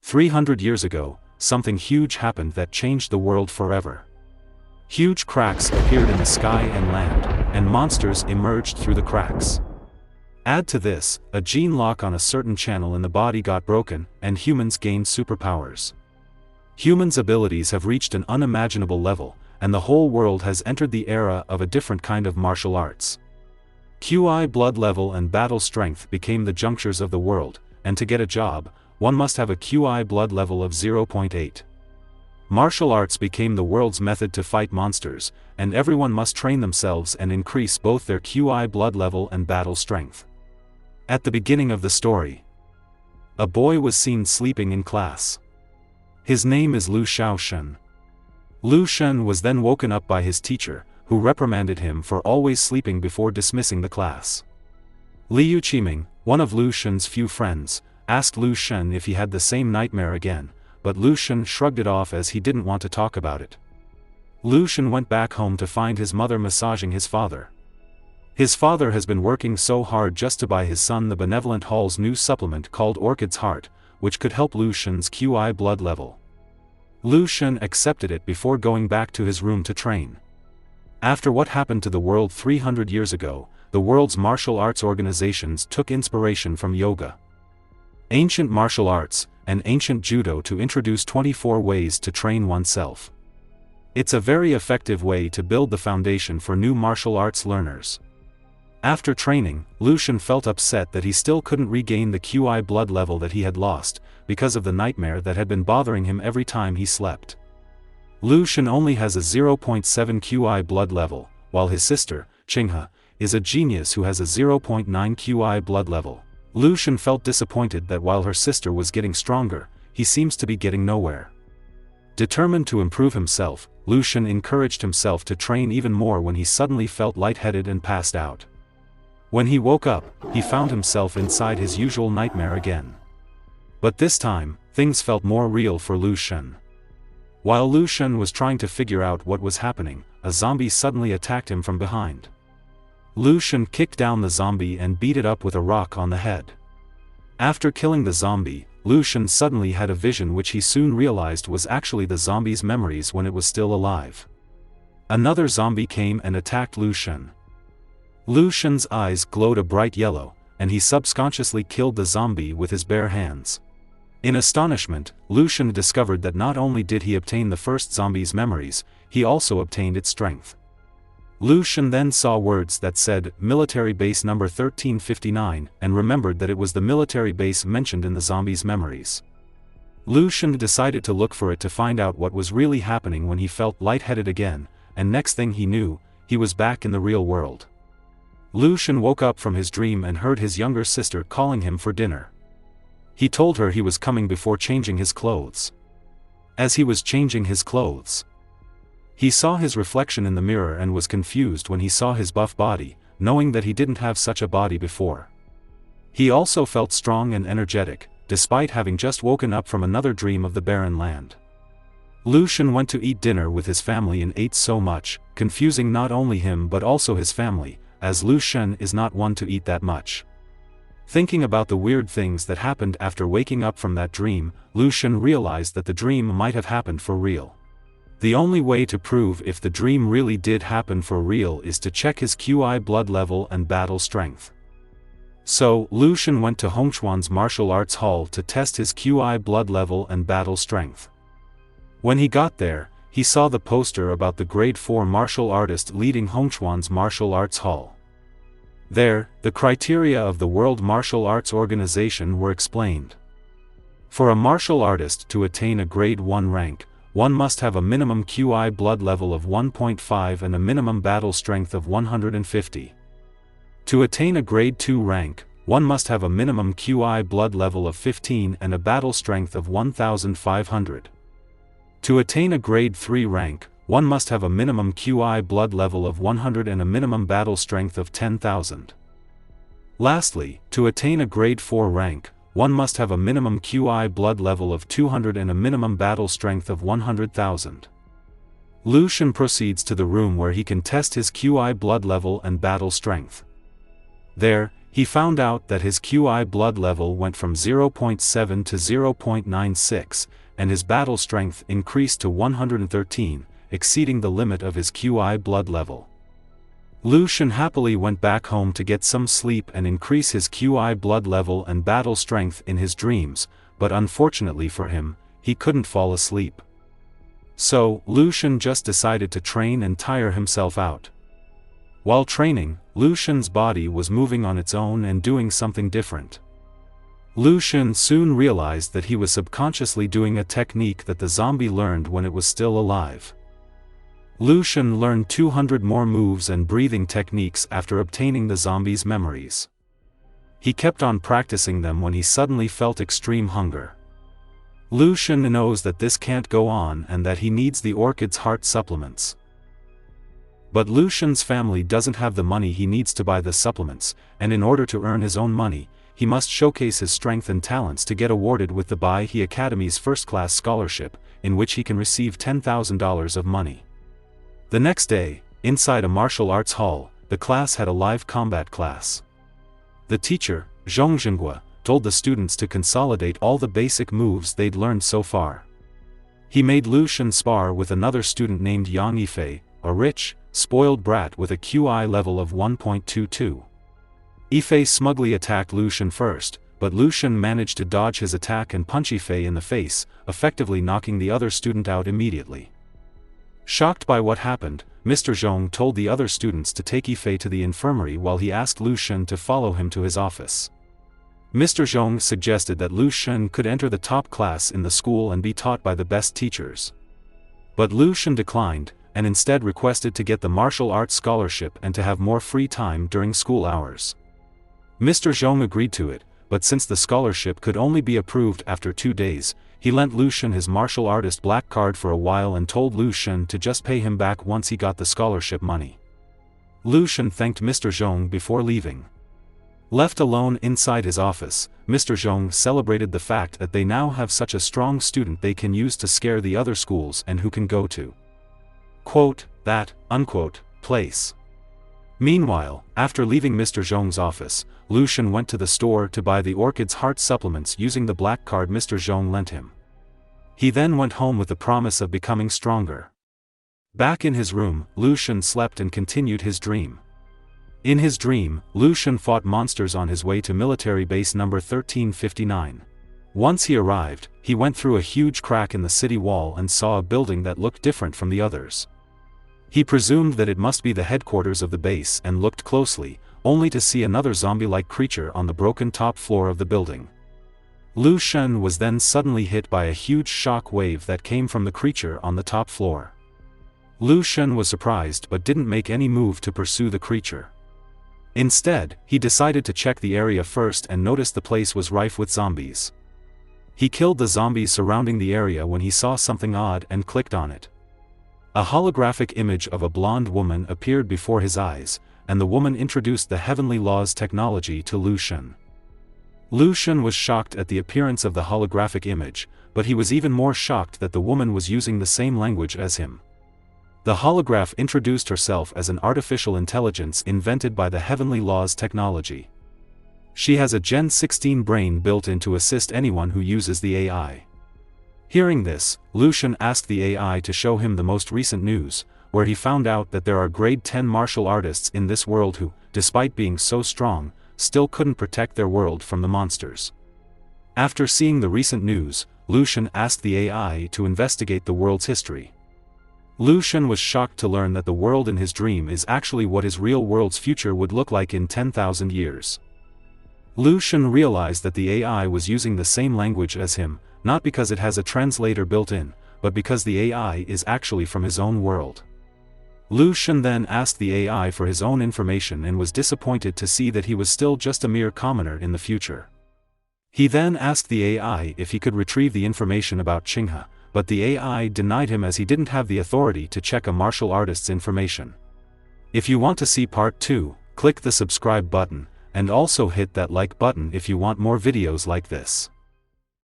300 years ago, something huge happened that changed the world forever. Huge cracks appeared in the sky and land, and monsters emerged through the cracks. Add to this, a gene lock on a certain channel in the body got broken, and humans gained superpowers. Humans' abilities have reached an unimaginable level, and the whole world has entered the era of a different kind of martial arts. QI blood level and battle strength became the junctures of the world, and to get a job, one must have a QI blood level of 0.8. Martial arts became the world's method to fight monsters, and everyone must train themselves and increase both their QI blood level and battle strength. At the beginning of the story, a boy was seen sleeping in class. His name is Lu Sheng. Lu Sheng was then woken up by his teacher, who reprimanded him for always sleeping before dismissing the class. Liu Qiming, one of Lu Sheng's few friends, asked Lu Sheng if he had the same nightmare again, but Lu Sheng shrugged it off as he didn't want to talk about it. Lu Sheng went back home to find his mother massaging his father. His father has been working so hard just to buy his son the Benevolent Hall's new supplement called Orchid's Heart, which could help Lu Sheng's QI blood level. Lu Sheng accepted it before going back to his room to train. After what happened to the world 300 years ago, the world's martial arts organizations took inspiration from yoga, ancient martial arts, and ancient judo to introduce 24 ways to train oneself. It's a very effective way to build the foundation for new martial arts learners. After training, Lu Sheng felt upset that he still couldn't regain the QI blood level that he had lost, because of the nightmare that had been bothering him every time he slept. Lu Sheng only has a 0.7 QI blood level, while his sister, Qinghe, is a genius who has a 0.9 QI blood level. Lu Sheng felt disappointed that while her sister was getting stronger, he seems to be getting nowhere. Determined to improve himself, Lu Sheng encouraged himself to train even more when he suddenly felt lightheaded and passed out. When he woke up, he found himself inside his usual nightmare again. But this time, things felt more real for Lu Sheng. While Lu Sheng was trying to figure out what was happening, a zombie suddenly attacked him from behind. Lu Sheng kicked down the zombie and beat it up with a rock on the head. After killing the zombie, Lu Sheng suddenly had a vision which he soon realized was actually the zombie's memories when it was still alive. Another zombie came and attacked Lu Sheng. Lu Sheng's eyes glowed a bright yellow, and he subconsciously killed the zombie with his bare hands. In astonishment, Lu Sheng discovered that not only did he obtain the first zombie's memories, he also obtained its strength. Lu Sheng then saw words that said, "Military Base number 1359, and remembered that it was the military base mentioned in the zombie's memories. Lu Sheng decided to look for it to find out what was really happening when he felt lightheaded again, and next thing he knew, he was back in the real world. Lu Sheng woke up from his dream and heard his younger sister calling him for dinner. He told her he was coming before changing his clothes. As he was changing his clothes, he saw his reflection in the mirror and was confused when he saw his buff body, knowing that he didn't have such a body before. He also felt strong and energetic, despite having just woken up from another dream of the barren land. Lu Sheng went to eat dinner with his family and ate so much, confusing not only him but also his family, as Lu Sheng is not one to eat that much. Thinking about the weird things that happened after waking up from that dream, Lu Sheng realized that the dream might have happened for real. The only way to prove if the dream really did happen for real is to check his QI blood level and battle strength. So, Lu Sheng went to Hongchuan's martial arts hall to test his QI blood level and battle strength. When he got there, he saw the poster about the grade 4 martial artist leading Hongchuan's martial arts hall. There, the criteria of the World Martial Arts Organization were explained. For a martial artist to attain a grade 1 rank, one must have a minimum QI blood level of 1.5 and a minimum battle strength of 150. To attain a grade 2 rank, one must have a minimum QI blood level of 15 and a battle strength of 1500. To attain a grade 3 rank, one must have a minimum QI blood level of 100 and a minimum battle strength of 10,000. Lastly, to attain a grade 4 rank, one must have a minimum QI blood level of 200 and a minimum battle strength of 100,000. Lu Sheng proceeds to the room where he can test his QI blood level and battle strength. There, He found out that his QI blood level went from 0.7 to 0.96, and his battle strength increased to 113, exceeding the limit of his QI blood level. Lu Sheng happily went back home to get some sleep and increase his QI blood level and battle strength in his dreams, but unfortunately for him, he couldn't fall asleep. So, Lu Sheng just decided to train and tire himself out. While training, Lu Sheng's body was moving on its own and doing something different. Lu Sheng soon realized that he was subconsciously doing a technique that the zombie learned when it was still alive. Lu Sheng learned 200 more moves and breathing techniques after obtaining the zombie's memories. He kept on practicing them when he suddenly felt extreme hunger. Lu Sheng knows that this can't go on and that he needs the orchid's heart supplements. But Lu Sheng's family doesn't have the money he needs to buy the supplements, and in order to earn his own money, he must showcase his strength and talents to get awarded with the Bai He Academy's first-class scholarship, in which he can receive $10,000 of money. The next day, inside a martial arts hall, the class had a live combat class. The teacher, Zhongjinghua, told the students to consolidate all the basic moves they'd learned so far. He made Lu Sheng spar with another student named Yang Yifei, a rich, spoiled brat with a QI level of 1.22. Yifei smugly attacked Lu Sheng first, but Lu Sheng managed to dodge his attack and punch Yifei in the face, effectively knocking the other student out immediately. Shocked by what happened, Mr. Zhong told the other students to take Yifei to the infirmary while he asked Lu Sheng to follow him to his office. Mr. Zhong suggested that Lu Sheng could enter the top class in the school and be taught by the best teachers. But Lu Sheng declined, and instead requested to get the martial arts scholarship and to have more free time during school hours. Mr. Zhong agreed to it, but since the scholarship could only be approved after 2 days, he lent Lu Sheng his martial artist black card for a while and told Lu Sheng to just pay him back once he got the scholarship money. Lu Sheng thanked Mr. Zhong before leaving. Left alone inside his office, Mr. Zhong celebrated the fact that they now have such a strong student they can use to scare the other schools and who can go to quote, that, unquote, place. Meanwhile, after leaving Mr. Zhong's office, Lu Sheng went to the store to buy the orchid's heart supplements using the black card Mr. Zhong lent him. He then went home with the promise of becoming stronger. Back in his room, Lu Sheng slept and continued his dream. In his dream, Lu Sheng fought monsters on his way to military base number 1359. Once he arrived, he went through a huge crack in the city wall and saw a building that looked different from the others. He presumed that it must be the headquarters of the base and looked closely, only to see another zombie-like creature on the broken top floor of the building. Lu Sheng was then suddenly hit by a huge shock wave that came from the creature on the top floor. Lu Sheng was surprised but didn't make any move to pursue the creature. Instead, he decided to check the area first and noticed the place was rife with zombies. He killed the zombies surrounding the area when he saw something odd and clicked on it. A holographic image of a blonde woman appeared before his eyes, and the woman introduced the Heavenly Laws technology to Lu Sheng. Lu Sheng was shocked at the appearance of the holographic image, but he was even more shocked that the woman was using the same language as him. The holograph introduced herself as an artificial intelligence invented by the Heavenly Laws technology. She has a Gen 16 brain built in to assist anyone who uses the AI. Hearing this, Lu Sheng asked the AI to show him the most recent news, where he found out that there are grade 10 martial artists in this world who, despite being so strong, still couldn't protect their world from the monsters. After seeing the recent news, Lu Sheng asked the AI to investigate the world's history. Lu Sheng was shocked to learn that the world in his dream is actually what his real world's future would look like in 10,000 years. Lu Sheng realized that the AI was using the same language as him, not because it has a translator built in, but because the AI is actually from his own world. Lu Sheng then asked the AI for his own information and was disappointed to see that he was still just a mere commoner in the future. He then asked the AI if he could retrieve the information about Qinghe, but the AI denied him as he didn't have the authority to check a martial artist's information. If you want to see part 2, click the subscribe button, and also hit that like button if you want more videos like this.